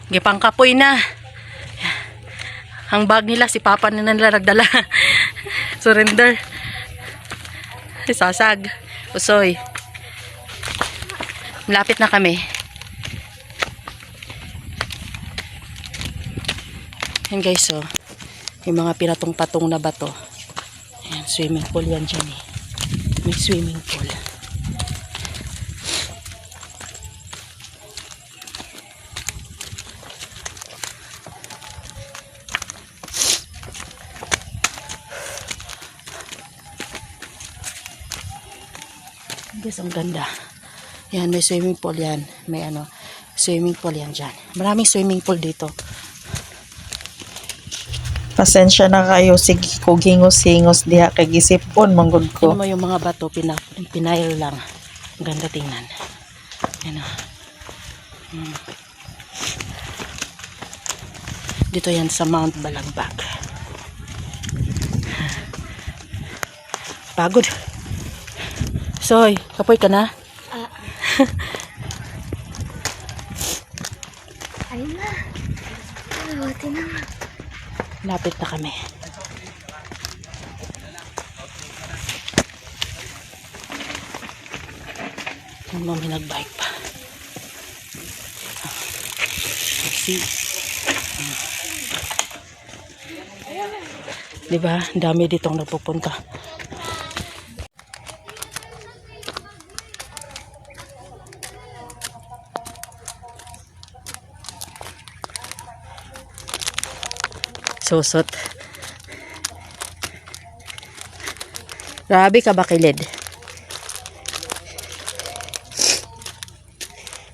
Gipang kapoy na. Ang bag nila, si Papa na nila nagdala. Surrender. Sasag. Usoy. Malapit na kami. Yan guys, oh. Yung mga pinatong-patong na bato. Ayan, swimming pool yan dyan eh. May swimming pool. Guys, ang ganda. Yan, may swimming pool yan. May ano, swimming pool yan dyan. Maraming swimming pool dito. Pasensya na kayo, sige kog hingos-hingos diha kay gisipon manggod ko. Tingnan mo yung mga bato, pinail lang. Ang ganda tingnan. Yan o. Dito yan sa Mount Balagbag. Pagod. Soy, kapoy ka na? Ayun na. Buti na. Lapit na kami. Yan mo, may nagbike pa. See? Diba? Ang dami ditong nagpupunta. Susot. Grabe ka ba kilid?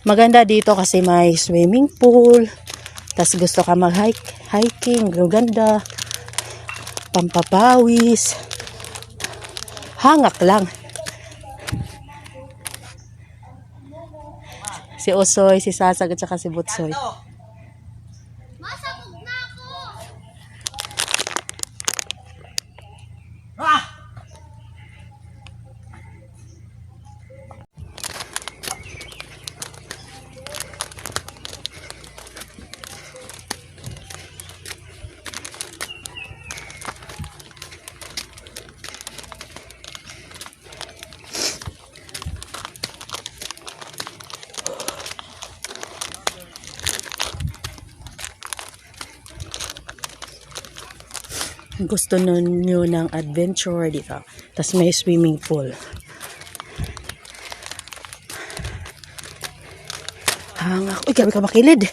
Maganda dito kasi may swimming pool. Tas gusto ka mag-hiking. Ganda. Pampapawis. Hangak lang. Si Usoy, si Sasag at saka si Butsoy. Masabog na ako! Gusto nyo ng adventure dito. Tapos may swimming pool. Hangak. Uy, gabi ka makilid.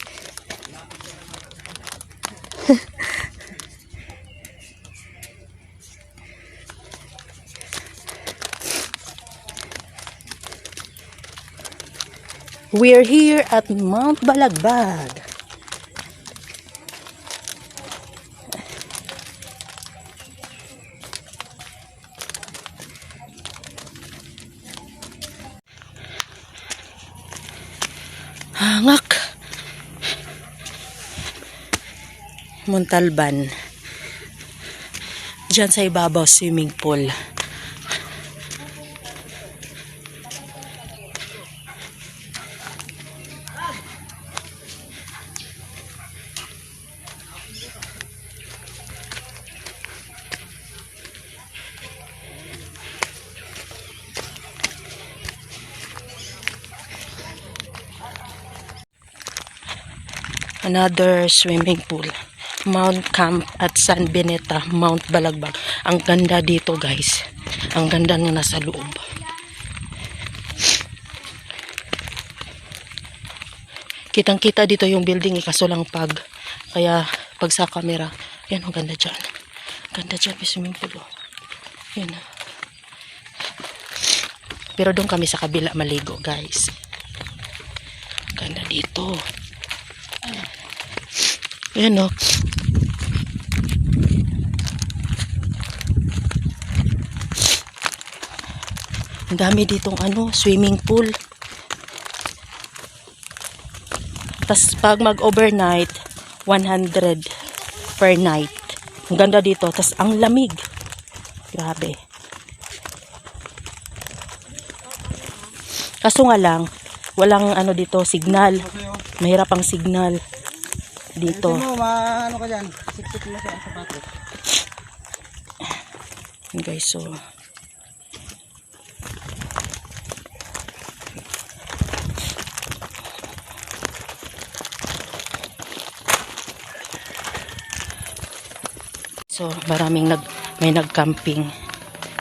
We're here at Mount Balagbag. Hangak. Montalban. Diyan sa ibabaw swimming pool. Another swimming pool. Mount Camp at San Beneta, Mount Balagbag. Ang ganda dito guys. Ang ganda na nasa loob. Kitang-kita dito yung building kaso lang kaya pag sa camera, yan ang ganda dyan. Ganda dyan, may swimming pool. Yan. Pero doon kami sa kabila maligo guys. Ganda dito. Ayan o. Ang dami ditong swimming pool. Tapos pag mag-overnight, 100 per night. Ang ganda dito. Tapos ang lamig. Grabe. Kaso nga lang, walang dito, signal. Mahirap ang signal. dito. Mo, ano ka dyan? Sik-sik mo sa sapatos. Guys, so maraming may nag-camping.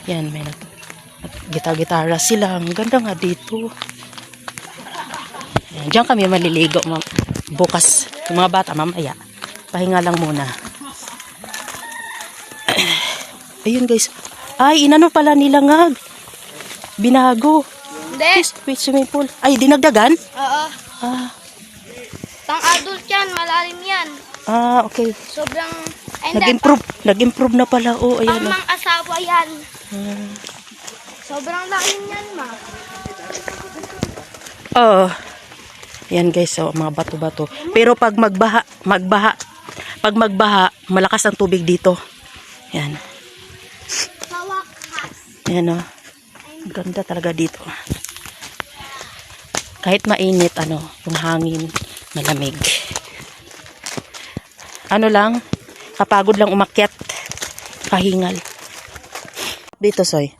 Yan, may gitara sila. Ang ganda nga dito. Yan, diyan kami maliligo bukas. Yung mga bata mamaya. Pahinga lang muna. Ayun guys. Ay, inano pala nila nga. Binago. Hindi. Wait, swimming pool. Ay, dinagdagan? Oo. Ah, Pang adult yan, malalim yan. Okay. Sobrang, ay hindi, Nag-improve na pala. Oh, pang ayan. mang asawa yan. Ah. Sobrang lalim yan, ma. Oh. Yan guys, so mga bato-bato. Pero pag magbaha, malakas ang tubig dito. Yan. Yan oh. Ang ganda talaga dito. Kahit mainit, yung hangin, malamig. Lang, kapagod lang umakyat. Pahingal. Dito, Soy.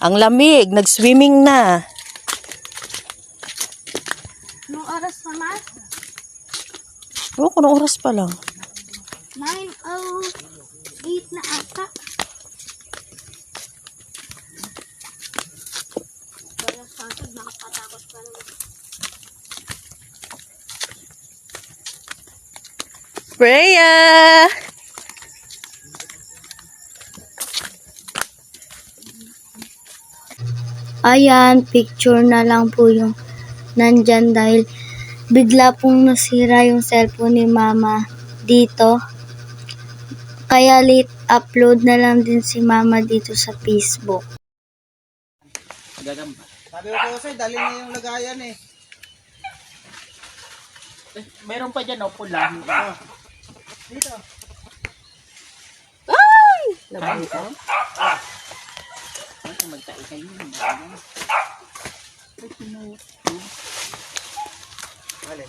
Ang lamig, nag-swimming na. Anong oras pa, ma? Oo, kung oras pa lang. 9:08 na ata. Wala sa akin, nakapatakot pa naman. Freya! Ayan, picture na lang po yung nandyan dahil bigla pong nasira yung cellphone ni mama dito. Kaya late upload na lang din si mama dito sa Facebook. Gagamba. Sabi ko po sa'yo, dali na yung lagayan eh. Mayroon pa dyan, pula. Dito. Ay! Laban ko. Magtae kayo. Wala.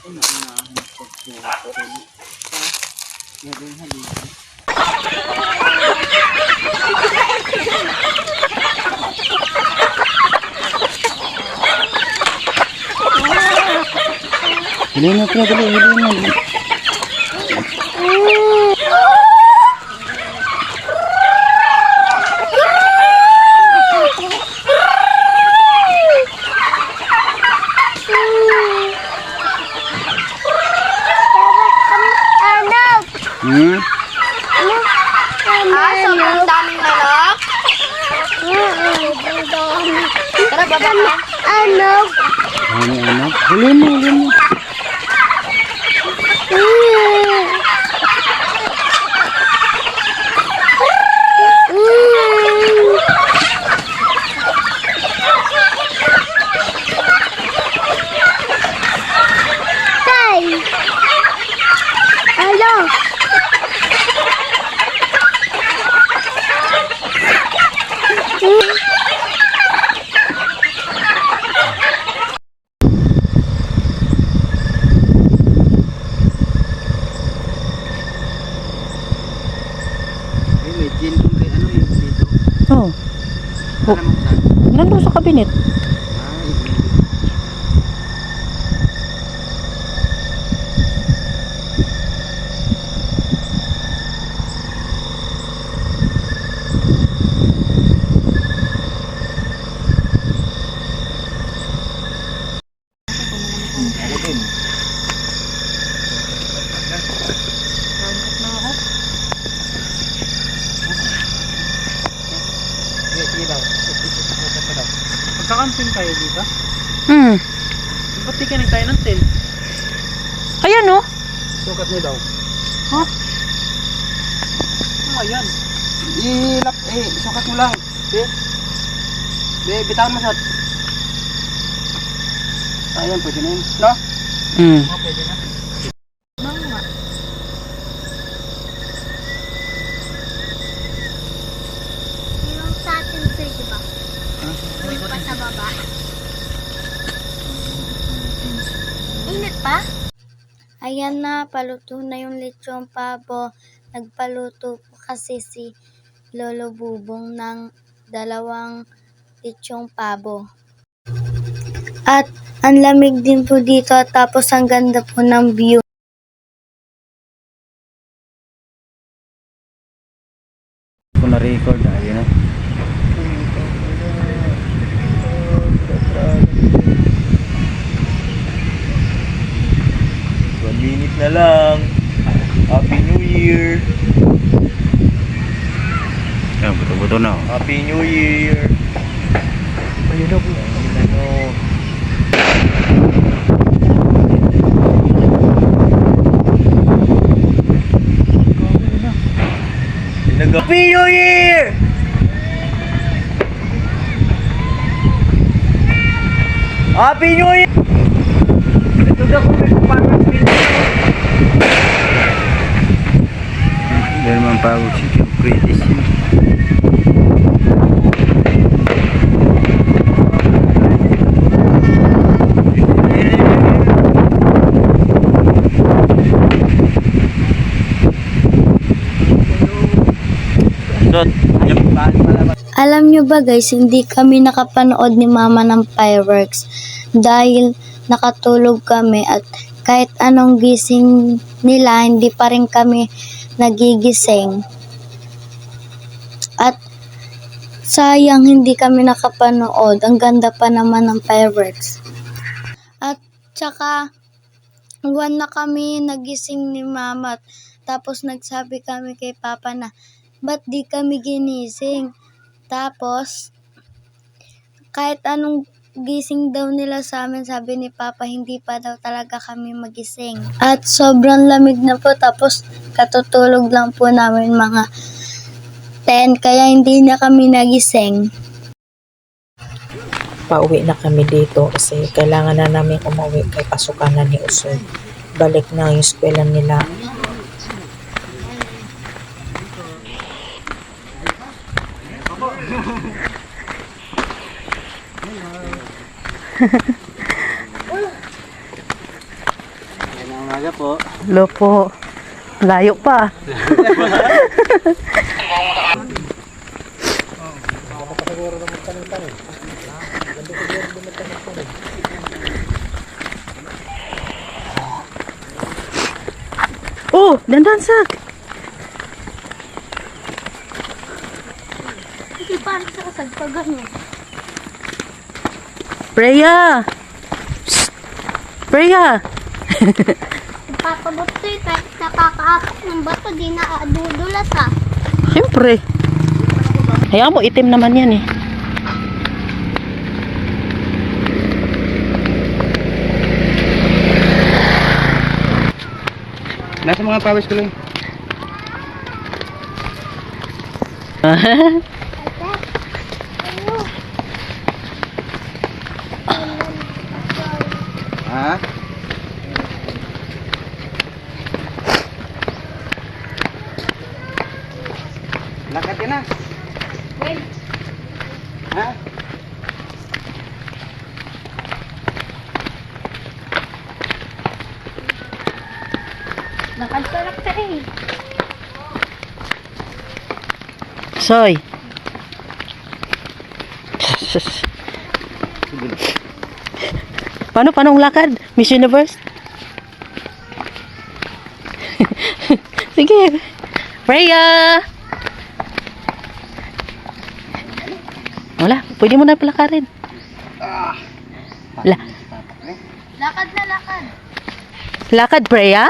Hilin na pala, dali, hilin na. Sobrang daming manok? Tara, baba ka. Anak. Ano? Hilin mo, hilin mo. Oh. Nandun sa kabinet. Magkakamping kayo dito? Ba't di ka nagtayo ng tent? Kaya no? Sukat niyo daw. Huh? Ayan. Sukat mo lang. Bitawan mo sa... Ayan, pwede na yun. No? Pwede na. Yung sa atin, sir, diba? Yung pa sa baba. pa? Ayan na, paluto na yung lechon pabo. Nagpaluto po kasi si Lolo Bubong ng 2 lechong pabo. At ang lamig din po dito, tapos ang ganda po ng view. Kung na-record, ayun na. One minute na lang. Happy New Year. Yan, buto-buto na. Happy New Year. Ayun na po. Happy New Year! Happy New Year! Ito daw kung may kupatang video. Hindi naman pagod si Kim Kritis yun. Alam nyo ba guys, hindi kami nakapanood ni Mama ng fireworks dahil nakatulog kami at kahit anong gising nila, hindi pa rin kami nagigising. At sayang hindi kami nakapanood, ang ganda pa naman ng fireworks. At tsaka, 1 na kami nagising ni Mama tapos nagsabi kami kay Papa na, ba't di kami ginising? Tapos, kahit anong gising daw nila sa amin, sabi ni Papa, hindi pa daw talaga kami magising. At sobrang lamig na po, tapos katutulog lang po namin mga 10, kaya hindi na kami nagising. Pauwi na kami dito kasi kailangan na namin umuwi kay pasukan na ni Usoy. Balik na yung eskwela nila. Po. Lopo. Layo pa. Oh, dandan sak. Hindi parang sa kasagpagan mo. Freya. Psst. Freya. Papabot to kahit nakakaapak ng bato, di na adudulas ha. Siyempre. Hayaan mo, itim naman yan eh. Nasa mga pawis ko lang. Ha? Lakad ka na. Ha? Nakalsalak ka eh. Soy. Paano ang lakad? Miss Universe? Sige. Freya! Wala, pwede mo na palakarin. Lakad na lakad. Lakad, Freya?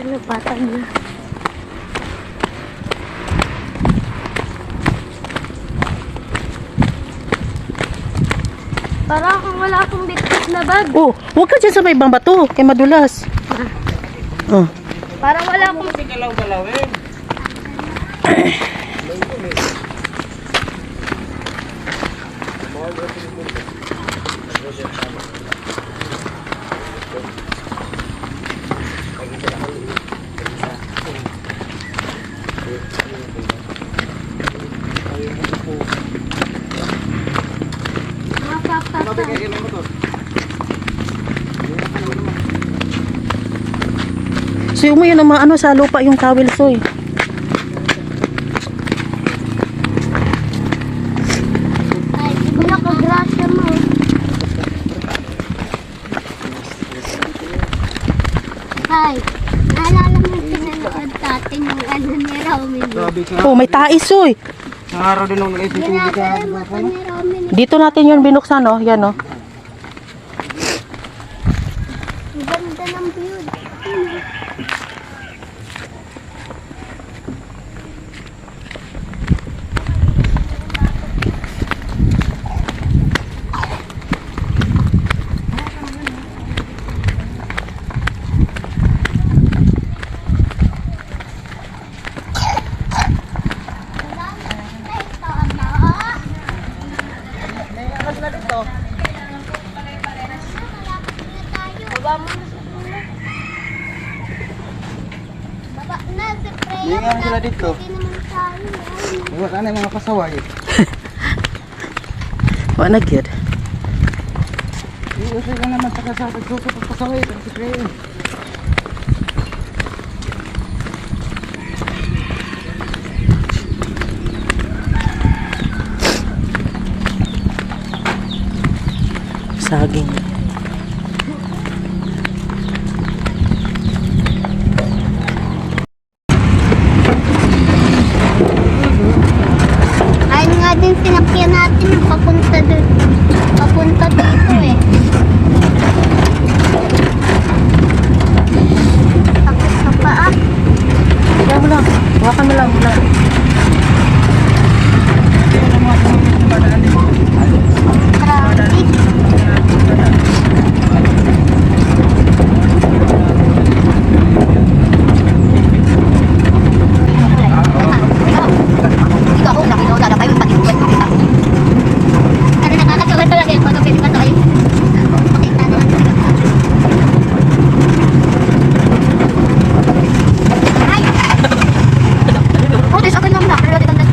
Ano batang niya? Parang kung wala akong bitbit na bag. Oh, huwag ka dyan sa may ibang bato. Kaya madulas. Oh. Parang wala akong... Galaw-galawin. So mo yun ang mga ano sa lupa yung towel, Soy. Ay, di ko nakagrasya mo. Ay, naalala mo yung pinanood natin yung ano ni Romy. Grabe ka. Oh, may tais, Soy. Nangaraw din ako nag-ibig ka. Ginagaya mo pa ni Romy. Dito natin yun binuksan, oh. Yan, oh. Ang ganda ng view. Baba na, si Freya. Hindi nga sila dito. Hindi naman tayo. Wala na yung mga pasaway. Wa na gyud. Iyo sila naman sa kasapag suso pag pasaway. Si Freya. Saging. Ayun nga din sinakyan natin yung papunta doon. Papunta dito eh. Sakit sa paa. Kaya mo lang. Hawakan mo lang. Traffic. Ano nakakatawa talaga yung pag pwede pa tayo. Makita naman talaga. Ay! Oh, there's open lang na. Pero dito na.